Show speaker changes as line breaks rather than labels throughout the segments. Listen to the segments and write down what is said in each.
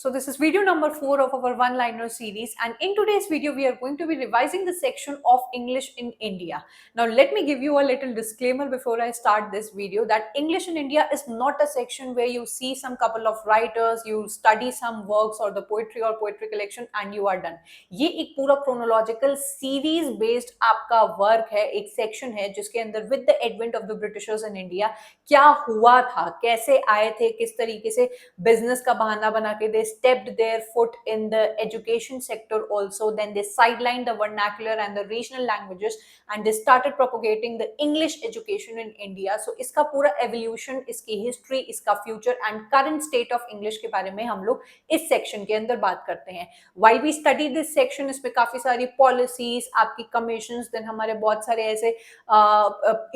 So this is video number 4 of our one-liner series, and in today's video we are going to be revising the section of English in India. Now let me give you a little disclaimer before I start this video that English in India is not a section where you see some couple of writers, you study some works or the poetry or poetry collection and you are done. ये एक पूरा chronological series based आपका work है, एक section है जिसके अंदर with the advent of the Britishers in India क्या हुआ था, कैसे आए थे, किस तरीके से बिजनेस का बहाना बना के दे stepped their foot in the education sector also, then they sidelined the vernacular and the regional languages and they started propagating the English education in India. So इसका पूरा evolution, इसकी history, इसका future and current state of English के बारे में हम लोग इस section के अंदर बात करते हैं. While we study this section, इसमें काफी सारी policies, आपकी commissions, then हमारे बहुत सारे ऐसे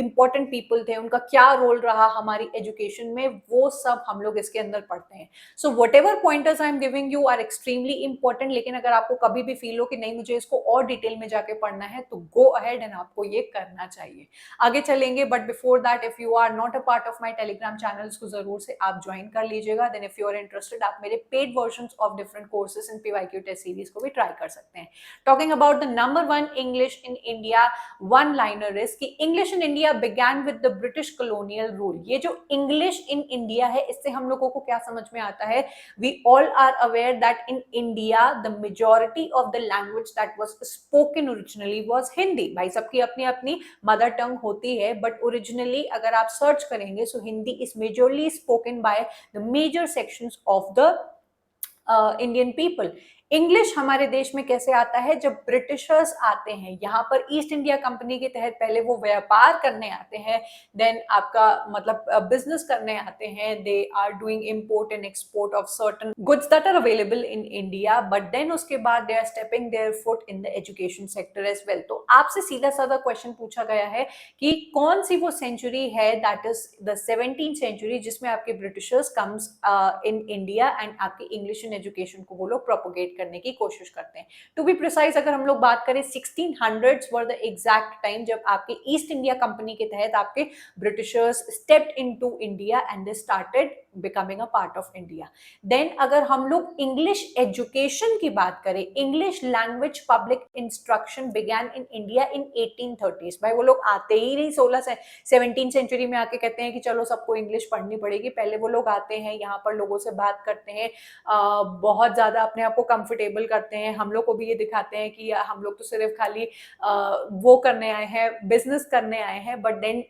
important people थे, उनका क्या role रहा हमारी education में, वो सब हम लोग इसके अंदर पढ़ते हैं. So whatever pointers I am giving you are extremely important, लेकिन अगर आपको कभी भी फील हो कि नहीं मुझे इसको और डिटेल में जाके पढ़ना है तो go ahead and आपको ये करना चाहिए. आगे चलेंगे, but before that if you are not a part of my telegram channel इसको जरूर से आप ज्वाइन कर लीजिएगा. Then if you are interested आप मेरे paid versions of different courses in PYQ test series को भी try कर सकते हैं. Talking about the number one English in India one liner is कि English in India began with the British colonial rule. ये जो English in India है इससे हम लोगों को क्या समझ में आता है? We all are aware that in India the majority of the language that was spoken originally was Hindi. भाई सबकी अपनी अपनी मदर टंग होती है, but originally अगर आप सर्च करेंगे so Hindi is majorly spoken by the major sections of the Indian people. English हमारे देश में कैसे आता है? जब ब्रिटिशर्स आते हैं यहाँ पर ईस्ट इंडिया कंपनी के तहत, पहले वो व्यापार करने आते हैं, देन आपका मतलब बिजनेस करने आते हैं, they are doing import and export of certain goods that are available in India, but then उसके बाद they are stepping their foot in the education sector as well. तो आपसे सीधा साधा क्वेश्चन पूछा गया है कि कौन सी वो सेंचुरी है, that is the 17th century, जिसमें आपके Britishers comes in India and आपकी इंग्लिश इन एजुकेशन को वो लोग प्रोपोगेट करने की कोशिश करते हैं. टू बी प्रिसाइज अगर हम लोग बात करें 1600s were the exact time जब आपके ईस्ट इंडिया कंपनी के तहत आपके Britishers stepped into India and they started becoming a part of India. Then अगर हम लोग इंग्लिश एजुकेशन की बात करें, English language public instruction began in India in 1830s. भाई वो लोग आते ही नहीं 17th सेंचुरी में आके कहते हैं कि चलो सबको इंग्लिश पढ़नी पड़ेगी. पहले वो लोग आते हैं, यहाँ पर लोगों से बात करते हैं, बहुत ज्यादा अपने आप को कंफर्टेबल करते हैं. हम लोग को भी ये दिखाते हैं कि हम लोग तो सिर्फ खाली वो करने आए हैं, बिजनेस करने आए हैं, बट देन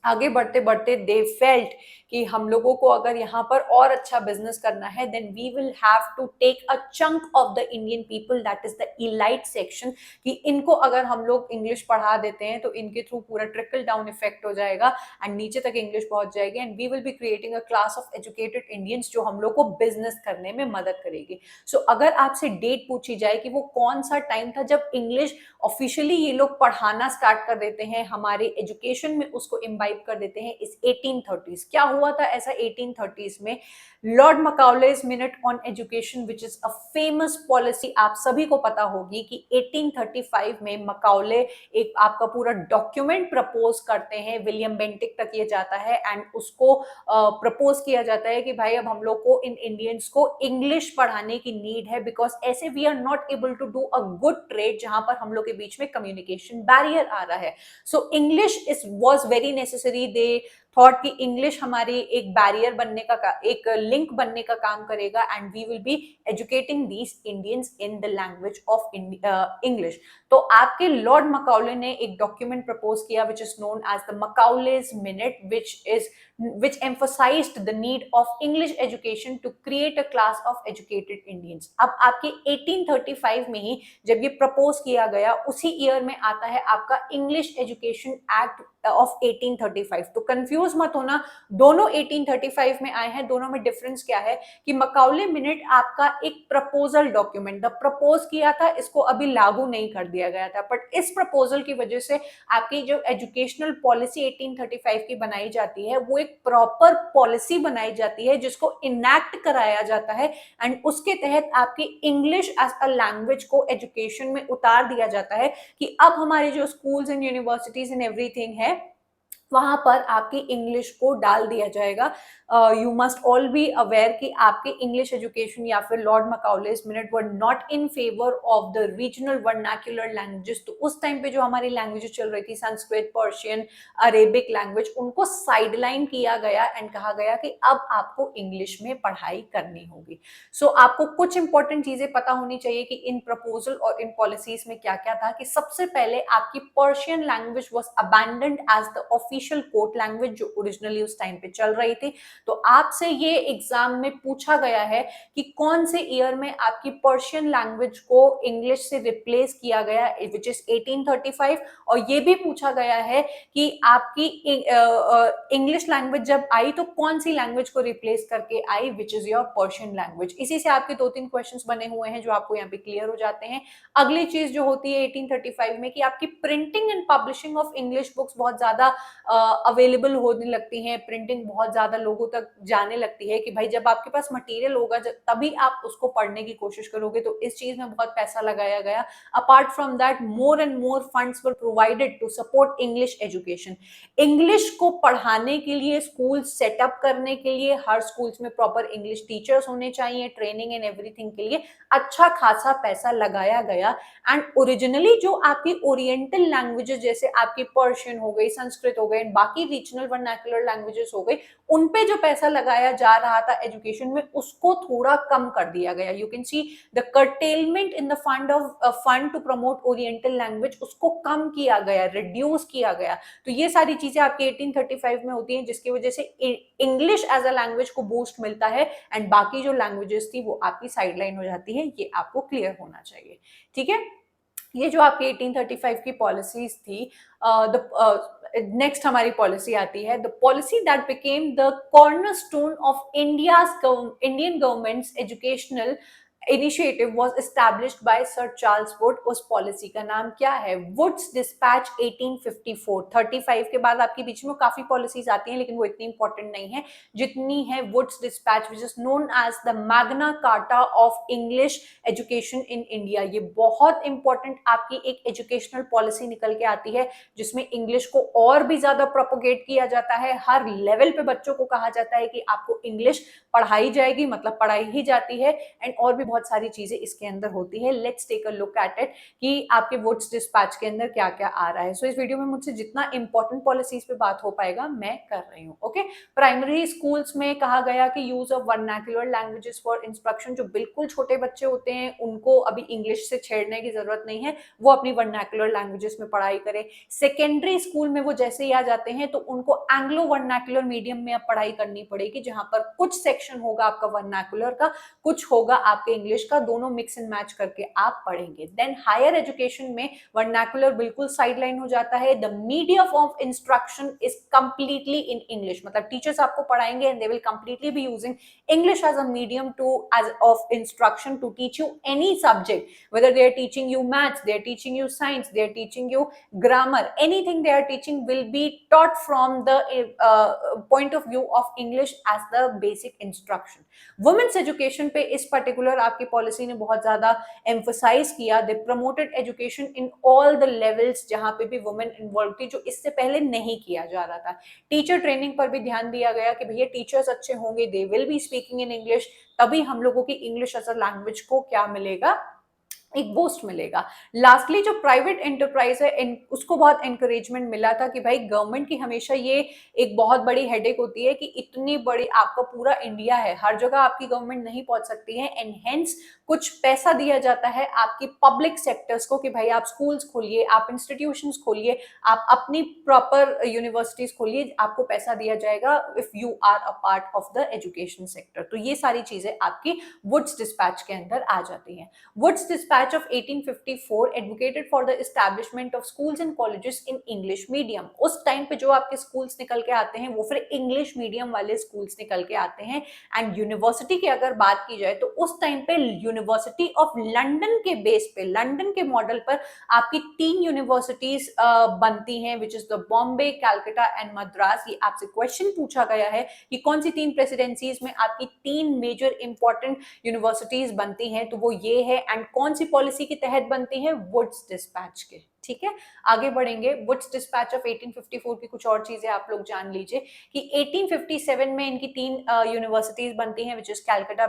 आगे बढ़ते बढ़ते दे फेल्ट कि हम लोगों को अगर यहाँ पर और अच्छा बिजनेस करना है then we will have to take a chunk of the Indian people, that is the elite section, कि इनको अगर हम लोग इंग्लिश पढ़ा देते हैं तो इनके थ्रू पूरा ट्रिकल डाउन इफेक्ट हो जाएगा एंड नीचे तक इंग्लिश पहुंच जाएगी and we will be creating a class of educated Indians जो हम लोग को बिजनेस करने में मदद करेगी. सो अगर आपसे डेट पूछी जाए कि वो कौन सा टाइम था जब इंग्लिश ऑफिशियली ये लोग पढ़ाना स्टार्ट कर देते हैं, हमारे एजुकेशन में उसको इम्बाइब कर देते हैं, इस 1830s. क्या हुआ था ऐसा 1830s में? Lord Macaulay's minute on education which is a famous policy, आप सभी को पता होगी कि 1835 में मकाउले एक आपका पूरा डॉक्यूमेंट प्रपोज करते हैं, विलियम बेंटिक तक ये जाता है एंड उसको प्रपोज किया जाता है कि भाई अब हम लोग को इन इंडियंस को इंग्लिश पढ़ाने की नीड है, बिकॉज ऐसे we are not able to do a good trade जहां पर हम लोग के बीच में कम्युनिकेशन बैरियर आ रहा है. So English is was very necessary. They thought कि इंग्लिश हमारी एक बैरियर बनने का, एक लिंक बनने का काम करेगा and we will be educating these Indians in the language of English. तो आपके लॉर्ड मकाउले ने एक डॉक्यूमेंट प्रपोज किया which is known as the Macaulay's minute, which emphasized the need of English education to create a class of educated Indians. अब आपके 1835 में ही जब ये प्रपोज किया गया, उसी ईयर में आता है आपका इंग्लिश एजुकेशन एक्ट ऑफ 1835. तो कंफ्यूज मत होना, दोनों 1835 में आए हैं, दोनों में डिफरेंस क्या है कि मकाउले मिनट आपका एक प्रपोजल डॉक्यूमेंट, द प्रपोज किया था, इसको अभी लागू नहीं कर दिया गया था, बट इस प्रपोजल की वजह से आपकी जो एजुकेशनल पॉलिसी 1835 की बनाई जाती है वो एक प्रॉपर पॉलिसी बनाई जाती है जिसको इनैक्ट कराया जाता है एंड उसके तहत आपकी इंग्लिश एज अ लैंग्वेज को एजुकेशन में उतार दिया जाता है कि अब हमारे जो schools and universities and everything है वहां पर आपकी इंग्लिश को डाल दिया जाएगा। You must all be aware कि आपके इंग्लिश एजुकेशन या फिर Lord Macaulay's minute were not in favour of the regional vernacular languages. तो उस टाइम पे जो हमारी लैंग्वेजेस चल रही थी, संस्कृत, पर्शियन, अरेबिक लैंग्वेज, उनको साइडलाइन किया गया एंड कहा गया कि अब आपको इंग्लिश में पढ़ाई करनी होगी। सो आपको कुछ इंपॉर्टेंट चीजें पता होनी चाहिए कि इन प्रपोजल और इन पॉलिसीज में क्या क्या था। कि सबसे पहले आपकी Persian language was abandoned as the official court language, जो ओरिजिनली उस टाइम पे चल रही थी। तो आपसे ये एग्जाम में पूछा गया है कि कौन से ईयर में आपकी पर्शियन लैंग्वेज को इंग्लिश से रिप्लेस किया गया, विच इज 1835। और ये भी पूछा गया है कि आपकी इंग्लिश लैंग्वेज जब आई तो कौन सी लैंग्वेज को रिप्लेस करके आई, which is your Persian language. इसी से आपके 2-3 क्वेश्चंस बने हुए हैं जो आपको यहाँ पे क्लियर हो जाते हैं। अगली चीज जो होती है 1835 में कि आपकी printing and publishing of English books बहुत ज्यादा अवेलेबल होने लगती हैं, प्रिंटिंग बहुत ज्यादा लोगों तक जाने लगती है कि भाई जब आपके पास मटेरियल होगा तभी आप उसको पढ़ने की कोशिश करोगे। तो इस चीज में बहुत पैसा लगाया गया। Apart from that, more and more funds were provided to support English education. English को पढ़ाने के लिए, स्कूल सेटअप करने के लिए, हर स्कूल्स में प्रॉपर इंग्लिश टीचर्स होने चाहिए, ट्रेनिंग एंड एवरीथिंग के लिए अच्छा खासा पैसा लगाया गया। एंड ओरिजिनली जो आपकी ओरिएंटल लैंग्वेजेस जैसे आपकी पर्शियन हो गई, संस्कृत हो गई, बाकी रीजनल वर्नाक्युलर लैंग्वेजेस हो गई, उन पे जो पैसा लगाया जा रहा था एजुकेशन में, उसको थोड़ा कम कर दिया गया। You can see the curtailment in the fund to promote oriental language, उसको कम किया गया, रिड्यूस किया गया। तो ये सारी चीजें आपके 1835 में होती हैं जिसकी वजह से इंग्लिश एज अ लैंग्वेज को बूस्ट मिलता है एंड बाकी जो लैंग्वेजेस थी वो आपकी साइडलाइन हो जाती है। ये आपको क्लियर होना चाहिए, ठीक है। ये जो आपकी 1835 की पॉलिसीज थी, नेक्स्ट हमारी पॉलिसी आती है the policy that became the cornerstone of Indian governments educational initiative was established bye sir Charles Wood. उस पॉलिसी का नाम क्या है? Wood's dispatch 1854। 35 के बाद आपके बीच में काफी पॉलिसीज आती हैं लेकिन वो इतनी इंपॉर्टेंट नहीं है जितनी है Wood's dispatch, which is known as the Magna Carta of English education in India. ये बहुत इंपॉर्टेंट आपकी एक एजुकेशनल पॉलिसी निकल के आती है जिसमें इंग्लिश को और भी ज्यादा प्रोपोगेट किया जाता है। हर लेवल पे बच्चों को कहा जाता है कि आपको इंग्लिश पढ़ाई जाएगी, मतलब पढ़ाई ही जाती है। एंड और भी बहुत सारी चीजें इसके अंदर होती है। Let's take a look at it कि आपके वुड्स डिस्पैच के अंदर क्या क्या आ रहा है। सो इस वीडियो में मुझसे जितना इंपॉर्टेंट पॉलिसीज पे बात हो पाएगा मैं कर रही हूँ। ओके, प्राइमरी स्कूल्स में कहा गया कि use of vernacular languages for instruction. जो बिल्कुल छोटे बच्चे होते हैं उनको अभी इंग्लिश से छेड़ने की जरूरत नहीं है, वो अपनी वर्नाक्युलर लैंग्वेजेस में पढ़ाई करें। सेकेंडरी स्कूल में वो जैसे ही आ जाते हैं तो उनको एंग्लो वर्नाक्युलर मीडियम में अब पढ़ाई करनी पड़ेगी, जहां पर कुछ सेक्शन होगा आपका वर्नाक्युलर का, कुछ होगा आपके इंग्लिश का, दोनों मिक्स एंड मैच करके आप पढ़ेंगे। देन हायर एजुकेशन में वर्नाक्युलर बिल्कुल साइडलाइन हो जाता है। The medium of instruction is completely in English, मतलब टीचर्स आपको पढ़ाएंगे and they will completely be using English as a medium to as of instruction to teach you any subject, whether they are teaching you maths, they are teaching you science, they are teaching you grammar, anything they are teaching will be taught from the point of view of English as the basic instruction. Women's education पे इस particular आपकी policy ने बहुत ज्यादा emphasize किया। they promoted education in all the levels जहाँ पे भी women involved थी, जो इससे पहले नहीं किया जा रहा था। टीचर ट्रेनिंग पर भी ध्यान दिया गया कि भैया टीचर्स अच्छे होंगे, they will be speaking in English, तभी हम लोगों की इंग्लिश एज अ लैंग्वेज को क्या मिलेगा, एक बूस्ट मिलेगा। लास्टली जो प्राइवेट एंटरप्राइज है उसको बहुत एनकरेजमेंट मिला था कि भाई गवर्नमेंट की हमेशा ये एक बहुत बड़ी हेडेक होती है कि इतनी बड़ी आपका पूरा इंडिया है, हर जगह आपकी गवर्नमेंट नहीं पहुंच सकती है एंड हेंस कुछ पैसा दिया जाता है आपकी पब्लिक सेक्टर्स को कि भाई आप स्कूल्स खोलिए, आप इंस्टीट्यूशंस खोलिए, आप अपनी प्रॉपर यूनिवर्सिटीज खोलिए, आपको पैसा दिया जाएगा if you are a part of the education sector. तो ये सारी चीजें आपकी वुड्स डिस्पैच के अंदर आ जाती हैं। Wood's Dispatch of 1854 advocated for the establishment of schools and colleges in English medium। उस टाइम पे जो आपके स्कूल्स निकल के आते हैं वो फिर इंग्लिश मीडियम वाले स्कूल्स निकल के आते हैं। एंड यूनिवर्सिटी की अगर बात की जाए तो उस टाइम पे यूनिवर्सिटी ऑफ लंदन के बेस पे, लंदन के मॉडल पर आपकी 3 यूनिवर्सिटीज बनती हैं, which is the Bombay, Calcutta and Madras. ये आपसे क्वेश्चन पूछा गया है कि कौन सी 3 प्रेसिडेंसीज में आपकी 3 मेजर इंपॉर्टेंट यूनिवर्सिटीज बनती हैं, तो वो ये है। एंड कौन सी पॉलिसी के तहत बनती है? वुड्स डिस्पैच के। ठीक है, आगे बढ़ेंगे। वुड्स डिस्पैच ऑफ 1854 की कुछ और चीजें आप लोग जान लीजिए कि 1857 में इनकी 3 यूनिवर्सिटीज बनती हैं, which is Calcutta,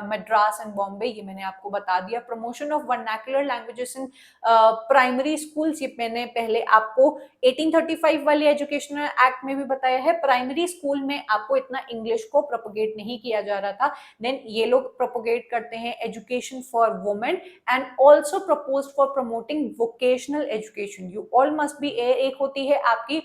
Madras and Bombay. ये मैंने आपको बता दिया। Promotion of vernacular languages in primary schools, ये मैंने पहले आपको 1835 वाले एजुकेशनल एक्ट में भी बताया है। प्राइमरी स्कूल में आपको इतना इंग्लिश को प्रोपोगेट नहीं किया जा रहा था। देन ये लोग प्रोपोगेट करते हैं education for women and also proposed for promoting vocational education. You all must be एक होती है आपकी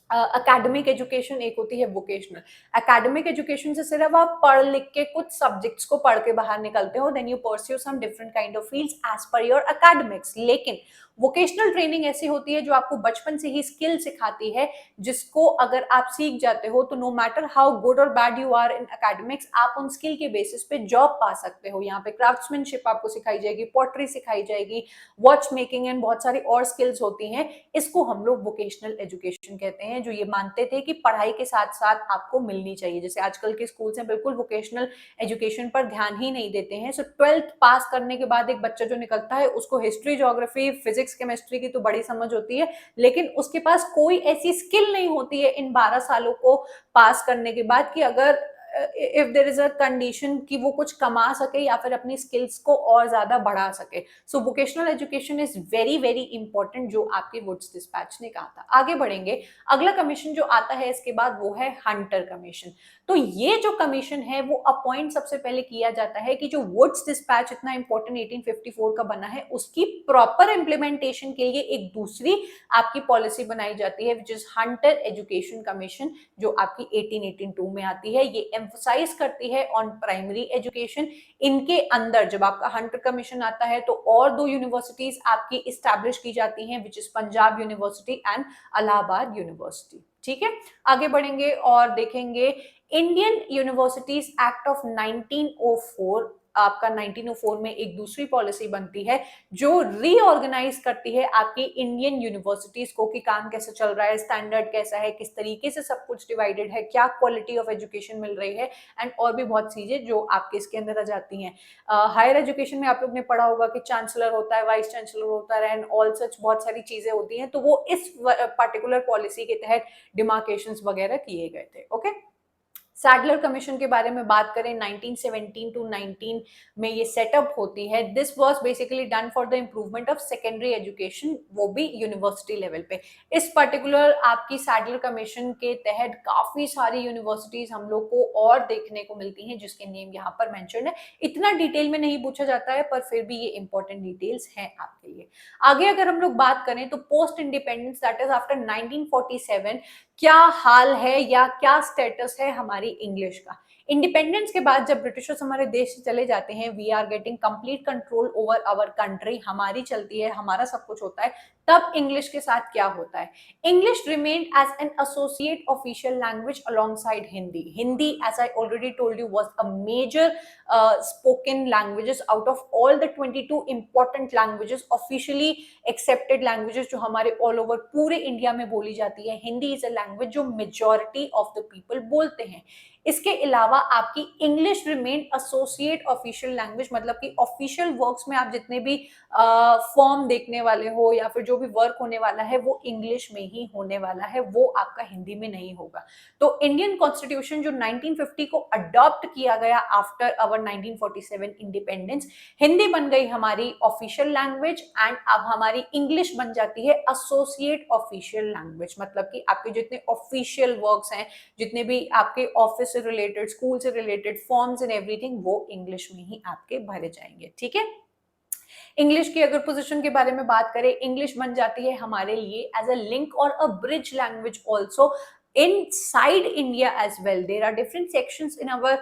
अकेडमिक एजुकेशन, एक होती है वोकेशनल। एकेडमिक एजुकेशन से सिर्फ आप पढ़ लिख के कुछ सब्जेक्ट्स को पढ़ के बाहर निकलते हो, then you pursue some different kind of fields as per your academics. लेकिन वोकेशनल ट्रेनिंग ऐसी होती है जो आपको बचपन से ही स्किल सिखाती है, जिसको अगर आप सीख जाते हो तो नो मैटर हाउ गुड और bad you are in academics, आप उन स्किल के बेसिस पे जॉब पा सकते हो। यहाँ पे क्राफ्ट्समैनशिप आपको सिखाई जाएगी, पॉटरी सिखाई जाएगी, वॉच मेकिंग एंड बहुत सारी और स्किल्स होती हैं। इसको हम लोग वोकेशनल एजुकेशन कहते हैं, जो ये मानते थे कि पढ़ाई के साथ साथ आपको मिलनी चाहिए। जैसे आजकल के स्कूल्स हैं बिल्कुल वोकेशनल एजुकेशन पर ध्यान ही नहीं देते हैं। सो 12th पास करने के बाद एक बच्चा जो निकलता है उसको हिस्ट्री, ज्योग्राफी, फिजिक्स, केमिस्ट्री की तो बड़ी समझ होती है, लेकिन उसके पास कोई ऐसी स्किल नहीं होती है इन 12 सालों को पास करने के बाद कि अगर if there is a condition कि वो कुछ कमा सके या फिर अपनी स्किल्स को और ज्यादा बढ़ा सके। So vocational education is very very important, जो आपके वुड्स डिस्पैच ने कहा था। आगे बढ़ेंगे। अगला कमीशन जो आता है इसके बाद वो है हंटर कमीशन। तो ये जो कमीशन है वो अपॉइंट सबसे पहले किया जाता है कि जो वुड्स डिस्पैच इतना इंपॉर्टेंट 1854 का बना है, उसकी प्रॉपर इंप्लीमेंटेशन के लिए एक दूसरी आपकी पॉलिसी बनाई जाती है, which is Hunter education commission, जो आपकी 1882 में आती है। ये एम्फसाइज करती है ऑन प्राइमरी एजुकेशन। इनके अंदर जब आपका हंटर कमीशन आता है तो और 2 यूनिवर्सिटीज आपकी इस्टेब्लिश की जाती हैं, which is Punjab university and Allahabad university. ठीक है, आगे बढ़ेंगे और देखेंगे इंडियन यूनिवर्सिटीज एक्ट ऑफ 1904। आपका 1904 में एक दूसरी पॉलिसी बनती है जो रीऑर्गेनाइज करती है आपकी इंडियन यूनिवर्सिटीज को, कि काम कैसे चल रहा है, स्टैंडर्ड कैसा है, किस तरीके से सब कुछ डिवाइडेड है, क्या क्वालिटी ऑफ एजुकेशन मिल रही है, एंड और भी बहुत चीजें जो आपके इसके अंदर आ जाती हैं। हायर एजुकेशन में आप लोग ने पढ़ा होगा कि चांसलर होता है, वाइस चांसलर होता है, एंड ऑल सच बहुत सारी चीजें होती हैं, तो वो इस पर्टिकुलर पॉलिसी के तहत डिमार्केशंस वगैरह किए गए थे। ओके, सैडलर कमीशन के बारे में बात करें, 1917 टू 19 में ये सेटअप होती है। This was basically done for the improvement of secondary education, वो भी यूनिवर्सिटी लेवल पे। इस पर्टिकुलर आपकी सैडलर कमीशन के तहत काफी सारी यूनिवर्सिटीज हम लोग को और देखने को मिलती हैं, जिसके नेम यहाँ पर मेंशन है। इतना डिटेल में नहीं पूछा जाता है, पर फिर भी ये इंपॉर्टेंट डिटेल्स हैं आपके लिए। आगे अगर हम लोग बात करें तो post independence, that is after 1947, क्या हाल है या क्या स्टेटस है हमारी इंग्लिश का। इंडिपेंडेंस के बाद जब ब्रिटिशर्स हमारे देश से चले जाते हैं, we are getting complete control over our country, हमारी चलती है, हमारा सब कुछ होता है, तब इंग्लिश के साथ क्या होता है। English remained as an associate official language alongside Hindi. Hindi, as I already told you, was a major spoken languages out of all the 22 important languages, officially accepted languages जो हमारे all over पूरे इंडिया में बोली जाती है। हिंदी इज अ लैंग्वेज जो majority of the people बोलते हैं। इसके अलावा आपकी English remain associate official language, मतलब कि ऑफिशियल वर्क्स में आप जितने भी फॉर्म देखने वाले हो या फिर जो भी वर्क होने वाला है वो इंग्लिश में ही होने वाला है, वो आपका हिंदी में नहीं होगा। तो इंडियन कॉन्स्टिट्यूशन जो 1950 को अडॉप्ट किया गया आफ्टर आवर 1947 इंडिपेंडेंस, हिंदी बन गई हमारी ऑफिशियल लैंग्वेज एंड अब हमारी इंग्लिश बन जाती है एसोसिएट ऑफिशियल लैंग्वेज। मतलब कि आपके जितने ऑफिशियल वर्क्स हैं, जितने भी आपके ऑफिस से रिलेटेड, स्कूल से रिलेटेड फॉर्म्स एंड एवरीथिंग, वो इंग्लिश में ही आपके भरे जाएंगे। ठीक है, इंग्लिश की अगर पोजीशन के बारे में बात करें, इंग्लिश बन जाती है हमारे लिए एज अ लिंक और अ bridge language also inside India as well. There are different sections in our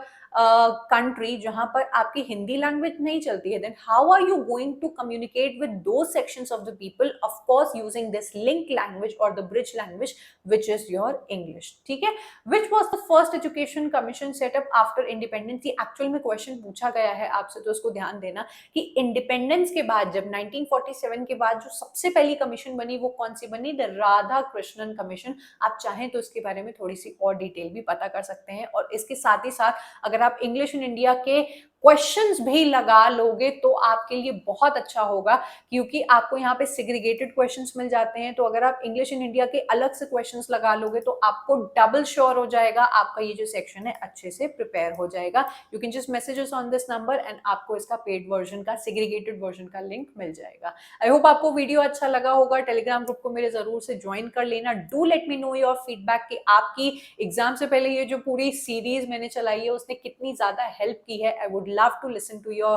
country जहां पर आपकी हिंदी लैंग्वेज नहीं चलती है, then how are you going to communicate with those sections of the people? Of course using this link language or the bridge language, which is your English. ठीक है, which was the first education commission set up after independence? ये actual में question पूछा गया है आपसे, तो उसको ध्यान देना कि इंडिपेंडेंस के बाद जब 1947 के बाद जो सबसे पहली कमीशन बनी वो कौन सी बनी? The Radha Krishnan commission. आप चाहें तो इसके बारे में थोड़ी सी और डिटेल भी पता कर सकते हैं। और इसके साथ ही साथ अगर आप इंग्लिश इन इंडिया के क्वेश्चंस भी लगा लोगे तो आपके लिए बहुत अच्छा होगा, क्योंकि आपको यहाँ पे सिग्रीगेटेड क्वेश्चंस मिल जाते हैं। तो अगर आप इंग्लिश इन इंडिया के अलग से क्वेश्चंस लगा लोगे तो आपको डबल श्योर हो जाएगा, आपका ये जो सेक्शन है अच्छे से प्रिपेयर हो जाएगा। You can just messages on this number and आपको इसका पेड वर्जन का, सिग्रीगेटेड वर्जन का लिंक मिल जाएगा। आई होप आपको वीडियो अच्छा लगा होगा। टेलीग्राम ग्रुप को मेरे जरूर से ज्वाइन कर लेना। Do let me know your feedback कि आपकी एग्जाम से पहले ये जो पूरी सीरीज मैंने चलाई है उसने कितनी ज्यादा हेल्प की है। I would love to listen to your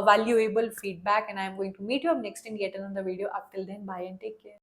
valuable feedback, and I am going to meet you up next in yet another video. Up till then, bye and take care.